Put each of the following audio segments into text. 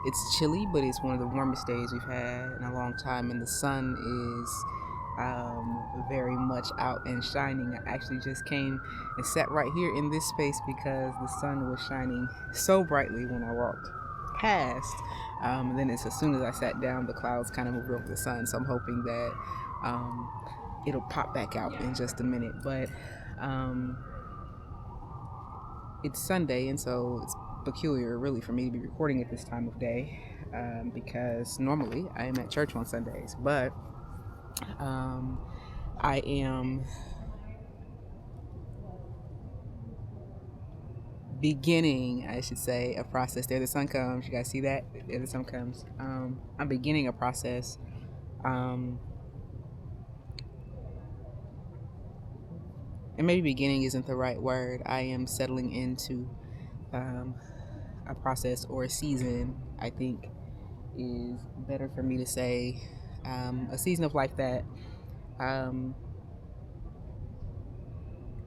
It's chilly, but it's one of the warmest days we've had in a long time, and the sun is very much out and shining. I actually just came and sat right here in this space because the sun was shining so brightly when I walked past. And then as soon as I sat down, the clouds kind of moved over the sun. So I'm hoping that um, it'll pop back out in just a minute. But um, it's Sunday, and so it's peculiar, really, for me to be recording at this time of day because normally I am at church on Sundays, but um, I am beginning, I should say, a process. There, the sun comes. You guys see that? There, the sun comes. I'm beginning a process. Um, and maybe beginning isn't the right word. I am settling into um, a process or a season, I think is better for me to say. A season of life that um,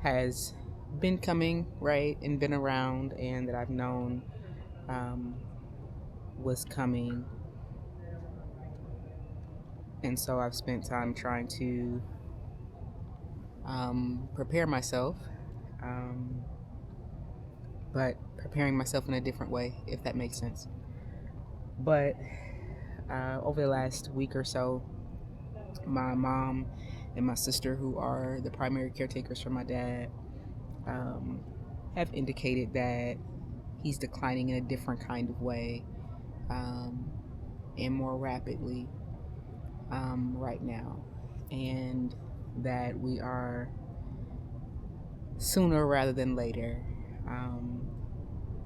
has been coming, right, and been around, and that I've known um, was coming. And so I've spent time trying to prepare myself, um, but preparing myself in a different way, if that makes sense. But over the last week or so, my mom and my sister, who are the primary caretakers for my dad, um, have indicated that he's declining in a different kind of way um, and more rapidly right now. And that we are sooner rather than later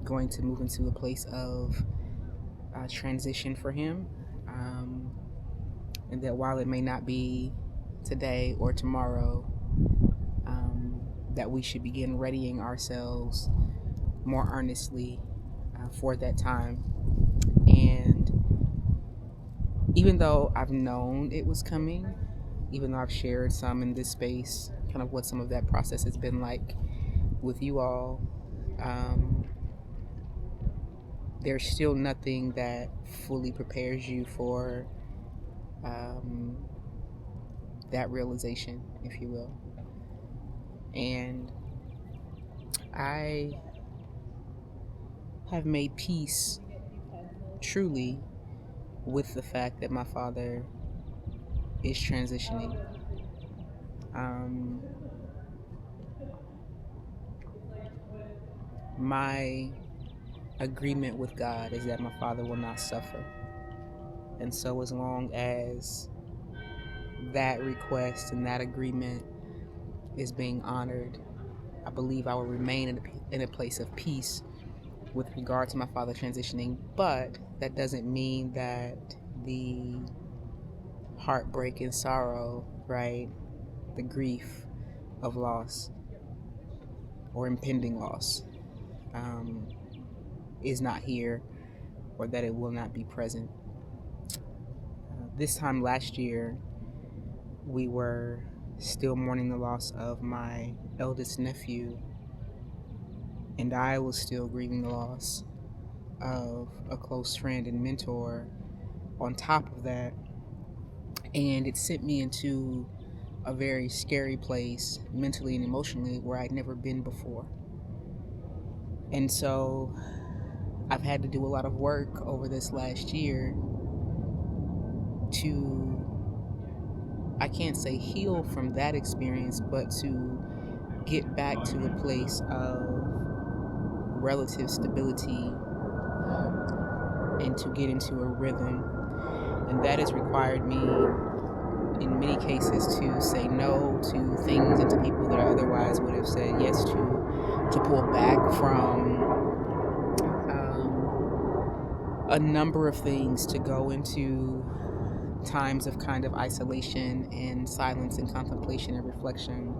going to move into a place of transition for him. And that while it may not be today or tomorrow, that we should begin readying ourselves more earnestly for that time. And even though I've known it was coming, even though I've shared some in this space, kind of what some of that process has been like with you all, there's still nothing that fully prepares you for that realization, if you will. And I have made peace truly with the fact that my father is transitioning. My agreement with God is that my father will not suffer. And so, as long as that request and that agreement is being honored, I believe I will remain in a place of peace with regard to my father transitioning. But that doesn't mean that the heartbreak and sorrow, right, the grief of loss or impending loss is not here, or that it will not be present. This time last year, we were still mourning the loss of my eldest nephew, and I was still grieving the loss of a close friend and mentor on top of that. And it sent me into a very scary place mentally and emotionally where I'd never been before. And so I've had to do a lot of work over this last year to, I can't say heal from that experience, but to get back to a place of relative stability and to get into a rhythm. And that has required me, in many cases, to say no to things and to people that I otherwise would have said yes to pull back from a number of things, to go into times of kind of isolation and silence and contemplation and reflection,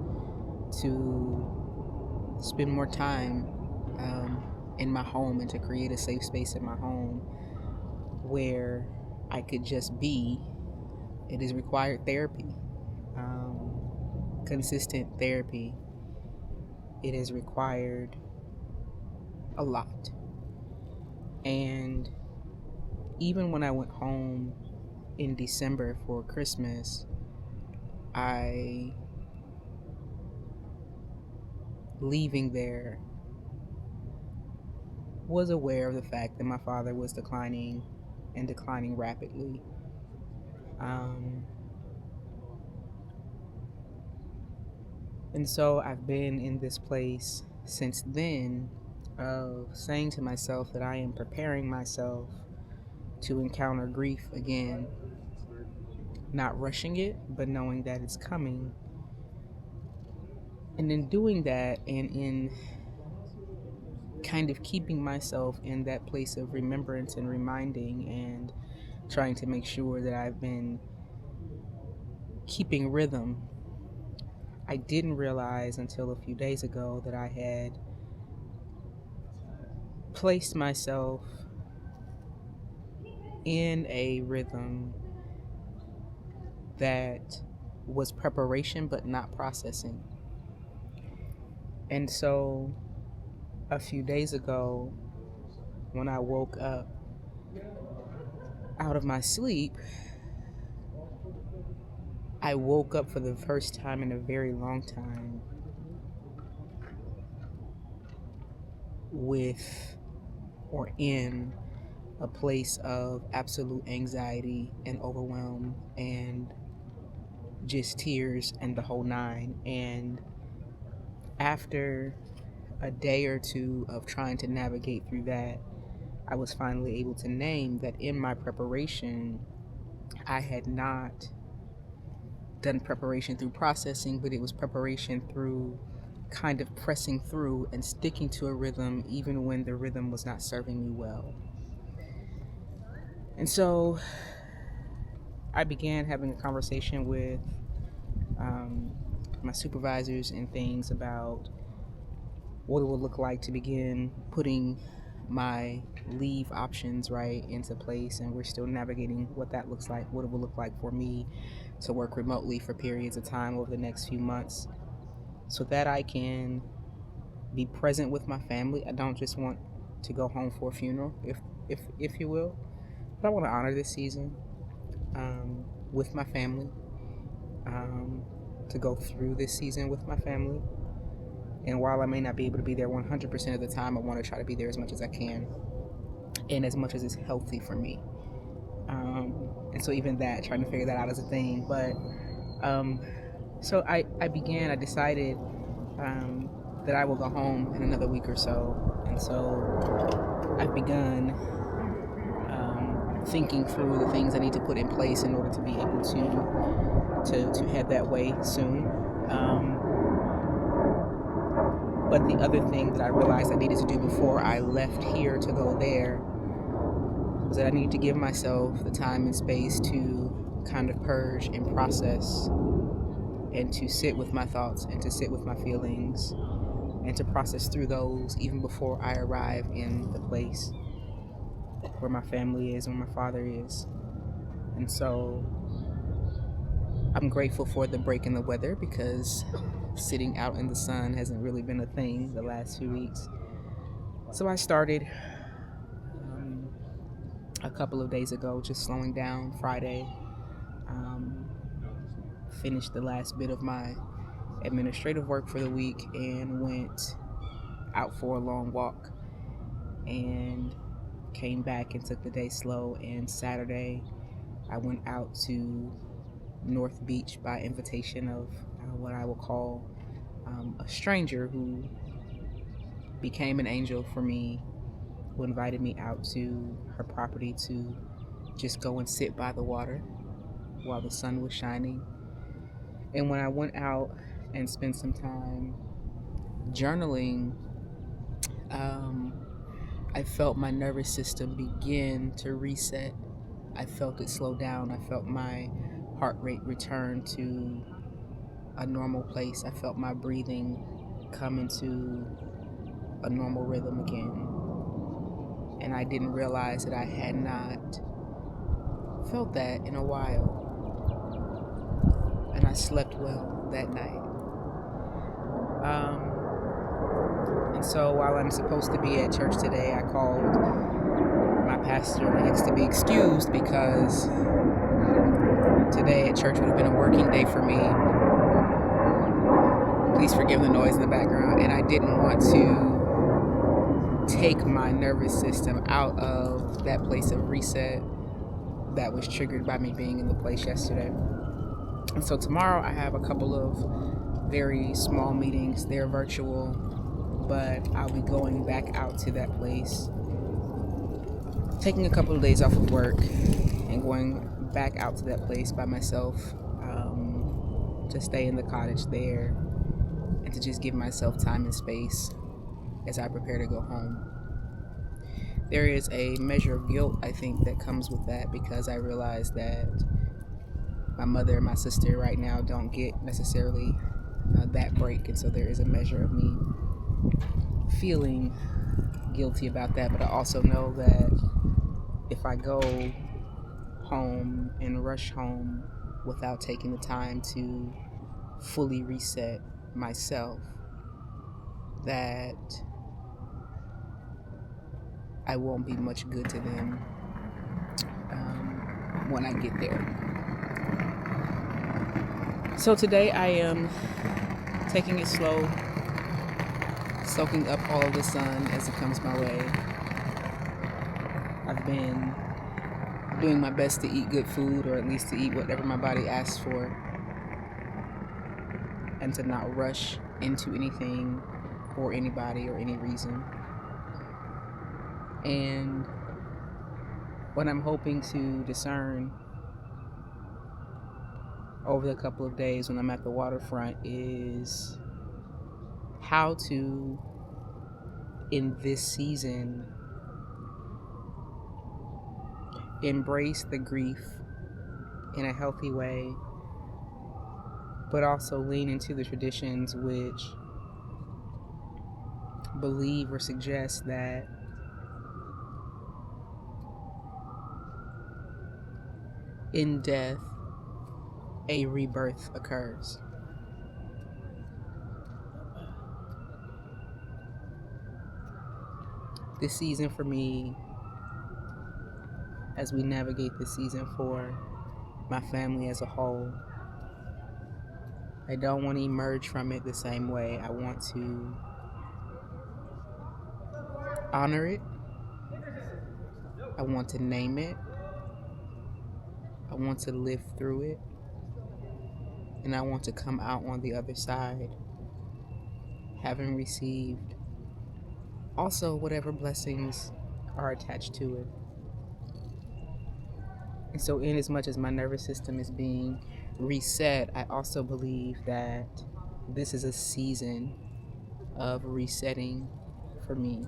to spend more time in my home and to create a safe space in my home where I could just be. It has required therapy, consistent therapy. It has required a lot. And even when I went home in December for Christmas, I, leaving there, was aware of the fact that my father was declining and declining rapidly. Um, and so I've been in this place since then of saying to myself that I am preparing myself to encounter grief again, not rushing it, but knowing that it's coming. And in doing that, and in kind of keeping myself in that place of remembrance and reminding and trying to make sure that I've been keeping rhythm, I didn't realize until a few days ago that I had placed myself in a rhythm that was preparation but not processing. And so a few days ago, when I woke up out of my sleep, I woke up for the first time in a very long time with or in a place of absolute anxiety and overwhelm and just tears and the whole nine. And after a day or two of trying to navigate through that, I was finally able to name that in my preparation, I had not done preparation through processing, but it was preparation through kind of pressing through and sticking to a rhythm even when the rhythm was not serving me well. And so I began having a conversation with my supervisors and things about what it would look like to begin putting my leave options right into place. And we're still navigating what that looks like, what it will look like for me to work remotely for periods of time over the next few months so that I can be present with my family. I don't just want to go home for a funeral, if you will, but I want to honor this season with my family, to go through this season with my family. And while I may not be able to be there 100% of the time, I want to try to be there as much as I can and as much as it's healthy for me. And so even that, trying to figure that out as a thing. But so I decided that I will go home in another week or so. And so I've begun thinking through the things I need to put in place in order to be able to head that way soon. But the other thing that I realized I needed to do before I left here to go there was that I needed to give myself the time and space to kind of purge and process and to sit with my thoughts and to sit with my feelings and to process through those even before I arrive in the place where my family is, where my father is. And so I'm grateful for the break in the weather because sitting out in the sun hasn't really been a thing the last few weeks. So I started a couple of days ago, just slowing down Friday. Finished the last bit of my administrative work for the week and went out for a long walk and came back and took the day slow. And Saturday I went out to North Beach by invitation of what I will call a stranger who became an angel for me, who invited me out to her property to just go and sit by the water while the sun was shining. And when I went out and spent some time journaling, I felt my nervous system begin to reset. I felt it slow down. I felt my heart rate return to a normal place. I felt my breathing come into a normal rhythm again. And I didn't realize that I had not felt that in a while. And I slept well that night. And so while I'm supposed to be at church today, I called my pastor asked to be excused because today at church would have been a working day for me. Please forgive the noise in the background. And I didn't want to take my nervous system out of that place of reset that was triggered by me being in the place yesterday. And so tomorrow I have a couple of very small meetings. They're virtual, but I'll be going back out to that place, taking a couple of days off of work and going back out to that place by myself, to stay in the cottage there and to just give myself time and space as I prepare to go home. There is a measure of guilt, I think, that comes with that, because I realize that my mother and my sister right now don't get necessarily that break, and so there is a measure of me feeling guilty about that. But I also know that if I go home and rush home without taking the time to fully reset myself, that I won't be much good to them when I get there. So today I am taking it slow, soaking up all of the sun as it comes my way. I've been doing my best to eat good food, or at least to eat whatever my body asks for, and to not rush into anything or anybody or any reason. And what I'm hoping to discern over the couple of days when I'm at the waterfront is how to, in this season, embrace the grief in a healthy way, but also lean into the traditions which believe or suggest that in death, a rebirth occurs. This season for me, as we navigate this season for my family as a whole, I don't want to emerge from it the same way. I want to honor it. I want to name it. I want to live through it. And I want to come out on the other side having received also whatever blessings are attached to it. And so in as much as my nervous system is being reset, I also believe that this is a season of resetting for me,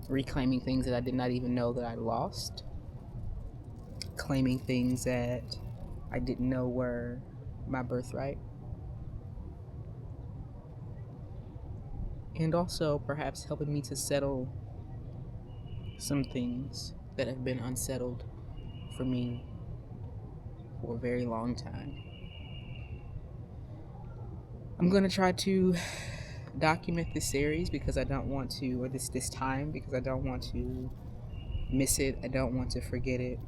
reclaiming things that I did not even know that I lost, claiming things that I didn't know were my birthright, and also perhaps helping me to settle some things that have been unsettled for me for a very long time. I'm going to try to document this series because I don't want to, or this time, because I don't want to miss it. I don't want to forget it.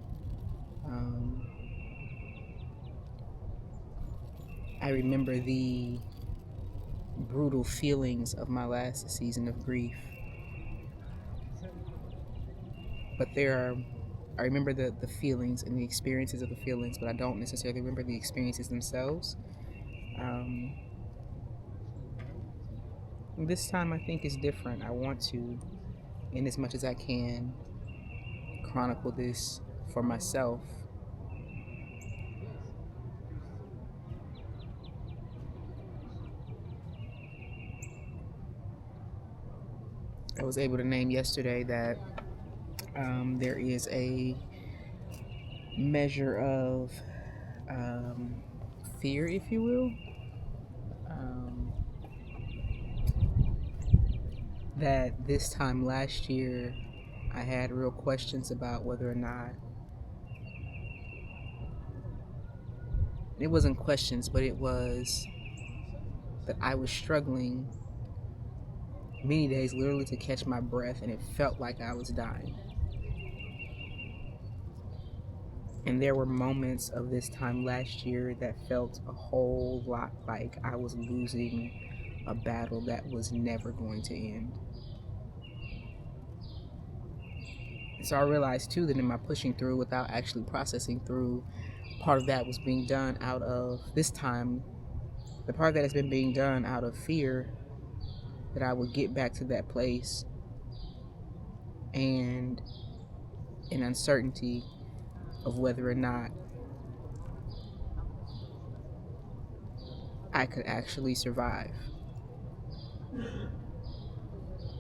I remember the brutal feelings of my last season of grief. But I remember the feelings and the experiences of the feelings, but I don't necessarily remember the experiences themselves. This time I think is different. I want to, in as much as I can, chronicle this for myself. I was able to name yesterday that there is a measure of fear, if you will, that this time last year I had real questions about whether or not, it wasn't questions, but it was that I was struggling many days literally to catch my breath, and it felt like I was dying. And there were moments of this time last year that felt a whole lot like I was losing a battle that was never going to end. So I realized too that in my pushing through without actually processing through, part of that was being done out of this time, the part that has been being done out of fear that I would get back to that place, and an uncertainty of whether or not I could actually survive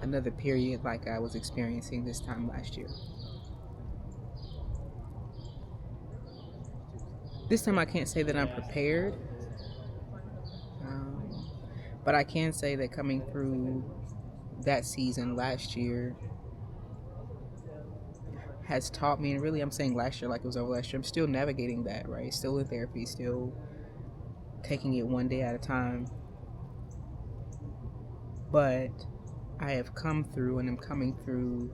another period like I was experiencing this time last year. This time I can't say that I'm prepared, um, but I can say that coming through that season last year has taught me, and really I'm saying last year like it was over last year, I'm still navigating that, right? Still in therapy, still taking it one day at a time. But I have come through and am coming through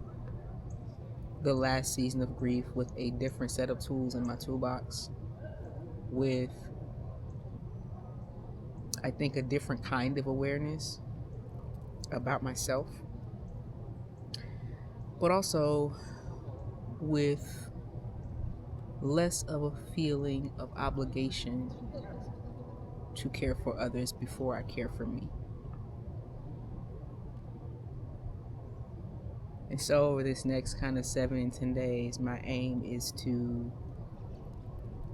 the last season of grief with a different set of tools in my toolbox, with, I think, a different kind of awareness about myself, but also with less of a feeling of obligation to care for others before I care for me. And so over this next kind of 7 and 10 days, my aim is to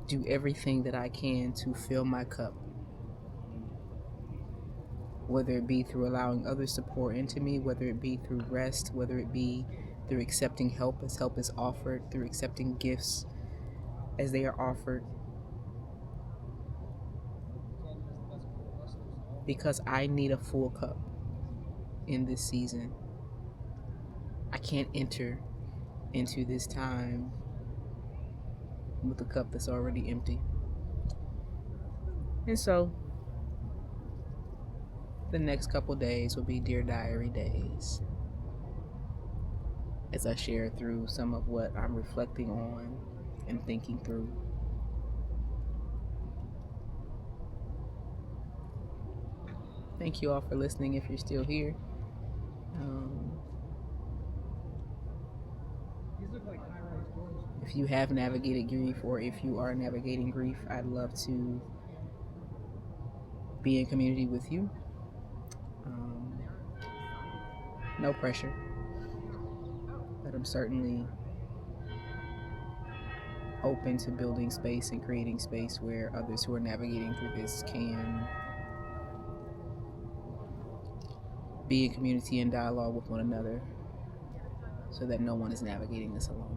do everything that I can to fill my cup, whether it be through allowing others to pour into me, whether it be through rest, whether it be through accepting help as help is offered, through accepting gifts as they are offered. Because I need a full cup in this season. I can't enter into this time with a cup that's already empty. And so the next couple days will be Dear Diary days, as I share through some of what I'm reflecting on and thinking through. Thank you all for listening if you're still here. If you have navigated grief, or if you are navigating grief, I'd love to be in community with you. No pressure, but I'm certainly open to building space and creating space where others who are navigating through this can be in community and dialogue with one another, so that no one is navigating this alone.